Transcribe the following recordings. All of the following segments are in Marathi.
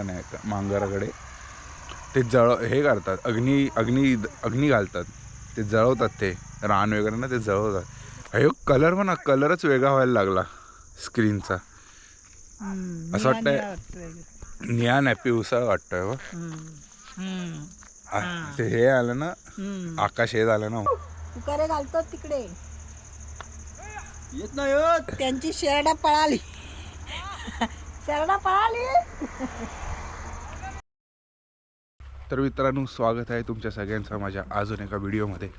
मांगरण आहे, मांगराकडे ते हे करतात, अग्नी घालतात, ते जळवतात, ते रान वगैरे ना ते जळवतात. अयो कलर म्हणा, कलरच वेगळा व्हायला लागला स्क्रीनचा. असं वाटतंय निळा नाही, पिवसळ वाटतोय व ते हे आलं ना, आकाश हे झालं ना, तुकारे घालतात तिकडे येत नाही, त्यांची शेरडा पळाली. शेरडा पळाली. तर मित्रांनो, स्वागत आहे तुमच्या सगळ्यांचं माझ्या अजून एका व्हिडिओमध्ये.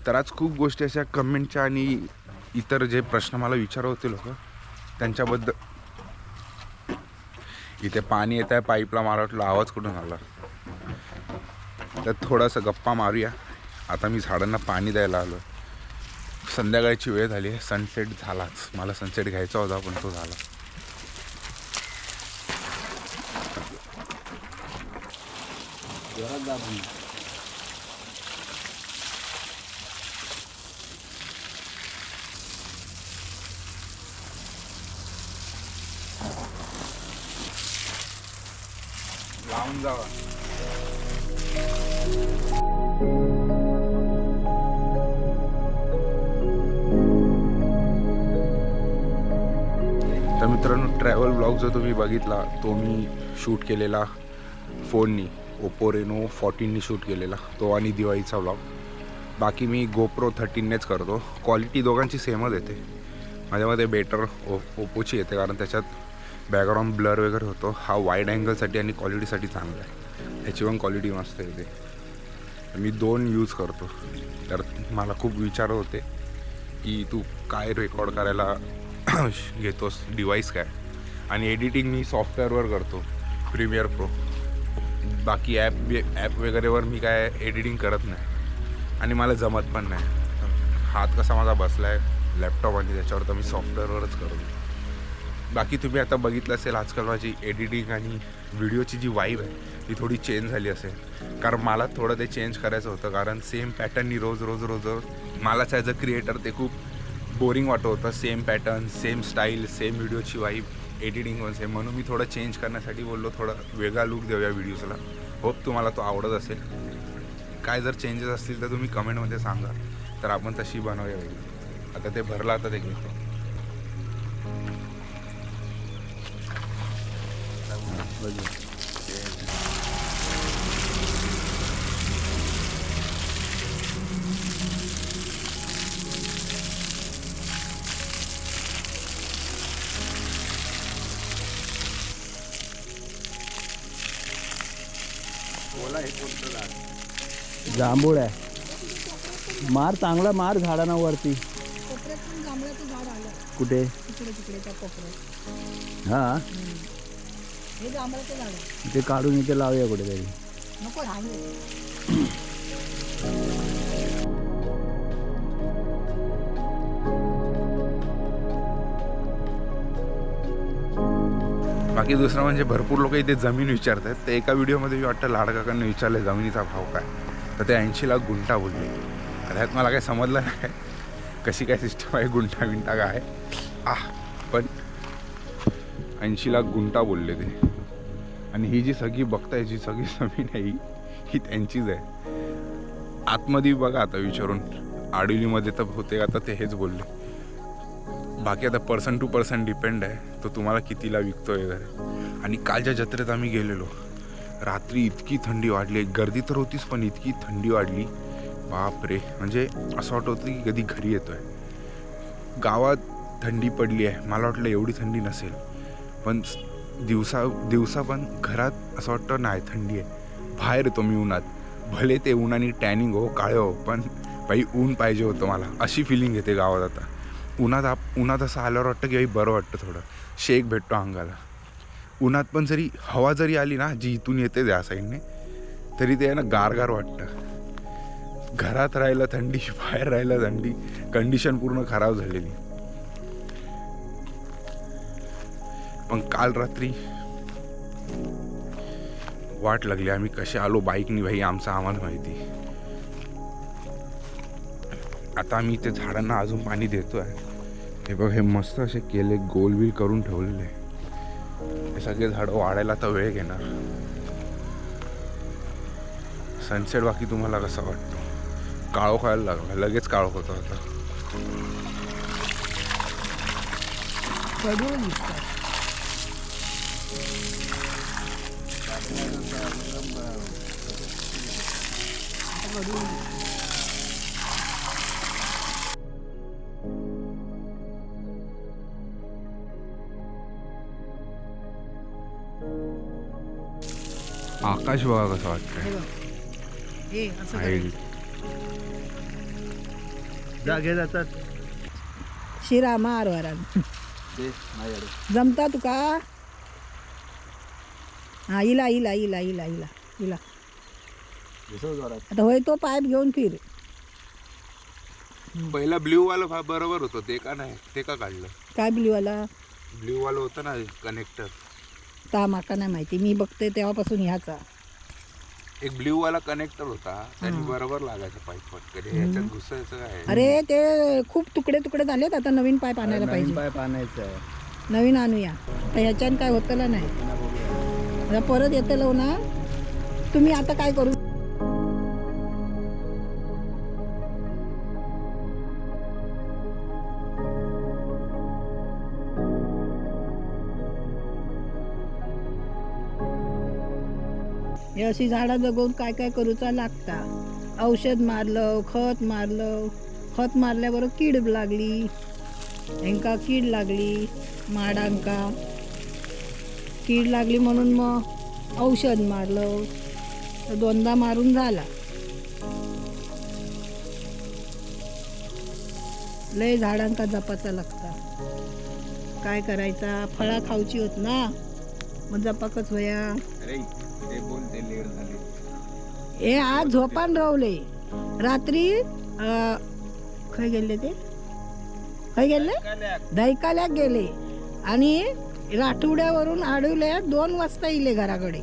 तर आज खूप गोष्टी अशा कमेंटच्या आणि इतर जे प्रश्न मला विचारत होते लोक, त्यांच्याबद्दल. इथे पाणी येत आहे पाईपला, मला वाटलं आवाज कुठून आला. तर थोडासा गप्पा मारूया. आता मी झाडांना पाणी द्यायला आलो. संध्याकाळची वेळ झाली आहे, सनसेट झालाच. मला सनसेट घ्यायचा होता पण तो झाला. लावून जावा. तर मित्रांनो, ट्रॅव्हल ब्लॉग जो तुम्ही बघितला तो मी शूट केलेला फोननी, ओप्पो रेनो 14नी शूट केलेला तो, आणि दिवाळीचा ब्लॉग. बाकी मी GoPro 13नेच करतो. क्वालिटी दोघांची सेमच येते. माझ्यामध्ये बेटर ओप्पोची येते, कारण त्याच्यात बॅकग्राऊंड ब्लर वगैरे होतो. हा वाईड अँगलसाठी आणि क्वालिटीसाठी चांगला आहे, ह्याची पण क्वालिटी मस्त येते. मी 2 यूज करतो. तर मला खूप विचार होते की तू काय रेकॉर्ड करायला घेतोस, डिवाईस काय. आणि एडिटिंग मी सॉफ्टवेअरवर करतो, प्रीमियर प्रो. बाकी ॲप वगैरेवर मी काय एडिटिंग करत नाही, आणि मला जमत पण नाही. हात कसा माझा बसला आहे लॅपटॉप आणि त्याच्यावर, तर मी सॉफ्टवेअरवरच करतो. बाकी तुम्ही आता बघितलं असेल, आजकाल माझी एडिटिंग आणि व्हिडिओची जी वाईब आहे ती थोडी चेंज झाली असेल, कारण मला थोडं ते चेंज करायचं होतं. कारण सेम पॅटर्ननी रोज मलाच ॲज अ क्रिएटर ते खूप बोरिंग वाटत होतं. Same pattern, same style, same व्हिडिओची वाईब, एडिटिंग पण सेम. म्हणून मी थोडं चेंज करण्यासाठी बोललो, थोडा वेगळा लुक देऊया व्हिडिओजला. होप तुम्हाला तो आवडत असेल. काय जर चेंजेस असतील तर तुम्ही कमेंटमध्ये सांगा, तर आपण तशी बनवूया व्हिडिओ. आता ते भरलं, आता ते घेतो. जांभूळ आहे. मार चांगला मार झाडांना वरती. कोपऱ्यात पण जांभळाचं झाड आलं. कुठे? तिकडे त्या कोपऱ्यात. हा, हे जांभळाचं झाड आहे. ते काढून इथे लावूया कुठेतरी. नको राहू. बाकी दुसरं म्हणजे भरपूर लोक इथे जमीन विचारतात. ते एका व्हिडिओमध्ये मी वाटतं लाडकाकांनी विचारले जमिनीचा भाव काय, तर ते 80 लाख गुंठा बोलले. त्यात मला काय समजलं नाही कशी काय सिस्टम आहे, गुंठा काय पण 80 लाख गुंठा बोलले ते. आणि ही जी सगळी बघताय, जी सगळी जमीन आहे ही त्यांचीच आहे. आतमध्ये बघा आता विचारून, आडिलीमध्ये तर होते आता ते हेच बोलले. बाकी आता पर्सन टू पर्सन डिपेंड आहे, तो तुम्हाला कितीला विकतोय वगैरे. आणि कालच्या जत्रेत आम्ही गेलेलो, रात्री इतकी थंडी वाढली. गर्दी तर होतीच, पण इतकी थंडी वाढली, बाप रे. म्हणजे असं वाटत होतं की कधी घरी येतोय. गावात थंडी पडली आहे, मला वाटलं एवढी थंडी नसेल, पण दिवसा पण घरात असं वाटतं नाही थंडी आहे. बाहेर येतो मी उन्हात, भले ते उन्हाने टॅनिंग हो, काळे हो, पण बाई ऊन पाहिजे होतं मला, अशी फिलिंग येते गावात. आता उन्हात असं आल्यावर वाटतं की बाई बरं वाटतं, थोडं शेक भेटतो अंगाला. उन्हात पण जरी हवा जरी आली ना, जी इथून येते त्या साईडने, तरी ते आहे ना गारगार वाटतं. घरात राहिलं थंडी, बाहेर राहिलं थंडी, कंडिशन पूर्ण खराब झालेली. पण काल रात्री वाट लागली, आम्ही कसे आलो बाईकनी भाई, आम्हाला माहिती. आता आम्ही ते झाडांना अजून पाणी देतो आहे. हे बघ, हे मस्त असे केले, गोलबिल करून ठेवलेले. हे सगळे झाडं वाढायला तर वेळ घेणार. सनसेट बाकी तुम्हाला कसा वाटतो? काळोख व्हायला लागला, लगेच काळोख होता आता. गडूळ दिसतात. आकाश बघा कसं वाटतंय. हे असं आहे. जागे जातात शिरा मार वरान जमता तुका. हा इला इला इला इला इला इला आता होय तो पाईप घेऊन फिर. पहिला ब्ल्यू वाला बरोबर होतं ते का नाही, ते का काढलं? काय बिलीवाला ब्ल्यू वाला होतं ना कनेक्टर. ता माका नाही माहिती, मी बघते तेव्हापासून ह्याचा. एक ब्ल्यू वाला कनेक्टर होता, त्यांनी बरोबर लागायचं पाईप पटकन. ह्याच्यात घुसायचं काय? अरे ते खूप तुकडे तुकडे झालेत, आता नवीन पाईप आणायला पाहिजे. पाईप आणायचं आहे. नवीन आणूया तर ह्याच्यानं काय होतलं नाही. आता परत येतलं ना. तुम्ही आता काय करू, हे अशी झाडं जगवून काय काय करूचा लागता. औषध मारलं, खत मारलं, खत मारल्याबरोबर कीड लागली, हेंका कीड लागली, माडांका कीड लागली म्हणून मग औषध मारलं. तर 2दा मारून झाला. लय झाडांका जपाचा लागता. काय करायचा, फळा खाऊची होत ना, मग जपाकच होया. अरे ते बोलते लेट झाले. हे आज झोपान रावले. रात्री खय गेले ते, खय गेले दैकाल्याक गेले आणि राठवड्यावरून आडवले 2 वाजता इले घराकडे.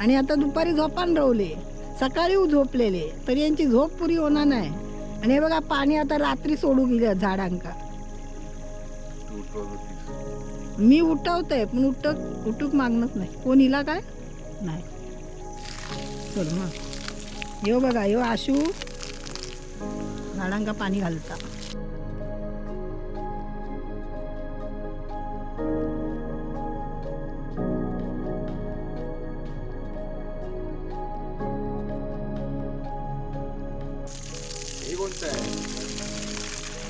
आणि आता दुपारी झोपान रावले, सकाळी झोपलेले, तरी यांची झोप पुरी होणार नाही. आणि हे बघा पाणी आता रात्री सोडू गेले झाडांका. मी उठवतंय पण उठूक मागणच नाही. कोण इला काय नाही. चल मग येऊ बघा, येऊ आशू झाडांका पाणी घालता.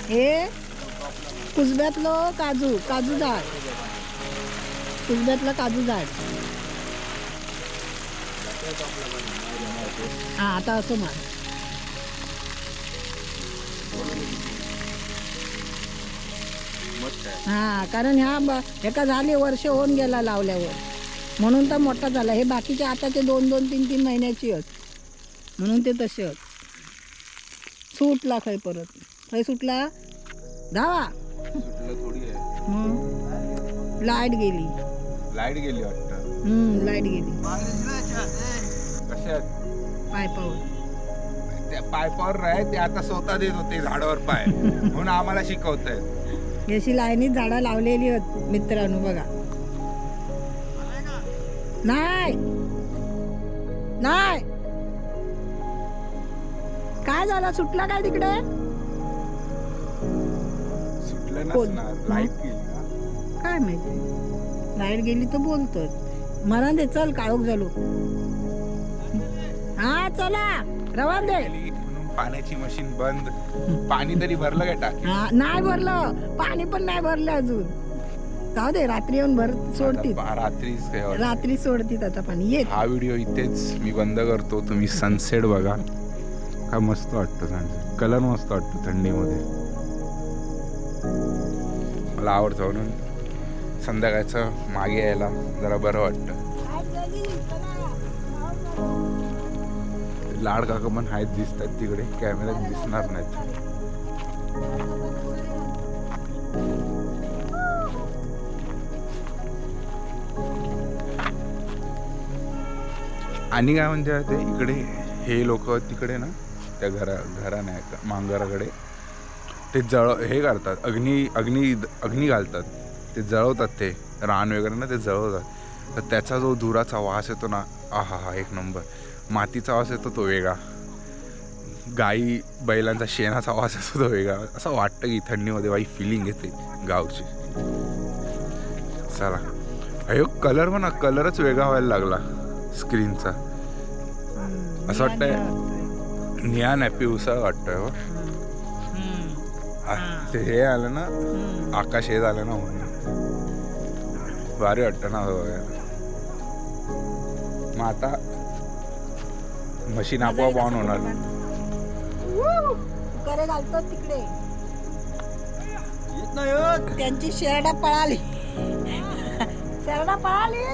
हे कुसब्यातलं काजू झाड, कुसब्यातलं काजू झाड. हा आता असं मार. हा कारण एका झाले वर्ष होऊन गेला लावल्यावर, म्हणून तर मोठा झाला. हे बाकीचे आताचे 2-2, 3-3 महिन्याची आहेत, म्हणून ते तसे आहेत. सुटला खय परत, खय सुटला धावा. थोडी आहे. लाईट गेली. लाईट गेली वाटतं. लाईट गेली कशात? पायपावर. त्या पायपावर नाही, ते आता स्वतः देत होते झाडावर पाय, म्हणून आम्हाला शिकवतायत. अशी लाईनीत झाडं लावलेली आहेत मित्रांनो बघा. नाही नाही काय झालं, सुटला काय तिकडे? सुटलं नसणार, लाईट गेली ना. काय माहिती, लाईट गेली तर बोलतोय. मला दे, चल काळोख झालो. हा चला रवान दे. म्हणून पाण्याची मशीन बंद. पाणी तरी भरलं काय टाकी? हा नाही भरलं, पाणी पण नाही भरलं अजून. जाऊ दे, रात्री येऊन सोडतीत. रात्री सोडतीत आता पाणी येत. हा व्हिडिओ इथेच मी बंद करतो. तुम्ही सनसेट बघा, काय मस्त वाटतं सनसेट. कलर मस्त वाटतो थंडीमध्ये, मला आवडतं. म्हणून संध्याकाळचं मागे यायला जरा बरं वाटतं. लाड काका पण आहेत, दिसतात तिकडे, कॅमेऱ्यात दिसणार नाहीत. आणि काय म्हणजे ते इकडे हे लोक तिकडे ना, त्या घरा नाही का मांगराकडे ते हे करतात, अग्नी घालतात. ते जळवतात, ते रान वगैरे ना ते जळवतात, तर त्याचा जो धुराचा वास येतो ना, आहा हा एक नंबर. मातीचा वास येतो तो वेगळा, गाई बैलांचा शेणाचा वास येतो तो वेगळा. असं वाटतं की थंडीमध्ये बाई फिलिंग येते गावची. चला, अयो कलर म्हणा, कलरच वेगळा व्हायला लागला स्क्रीनचा. असं वाटतंय निळा नाही, पिवसळ वाटतोय हो. ते हे आलं ना, आकाश हे झालं ना, म्हणून भारी वाटतं ना. मग आता मशीन आपोआप ऑन होणार. करे घालतो तिकडे, त्यांची शेरडा पळाली, शेरडा पळाली.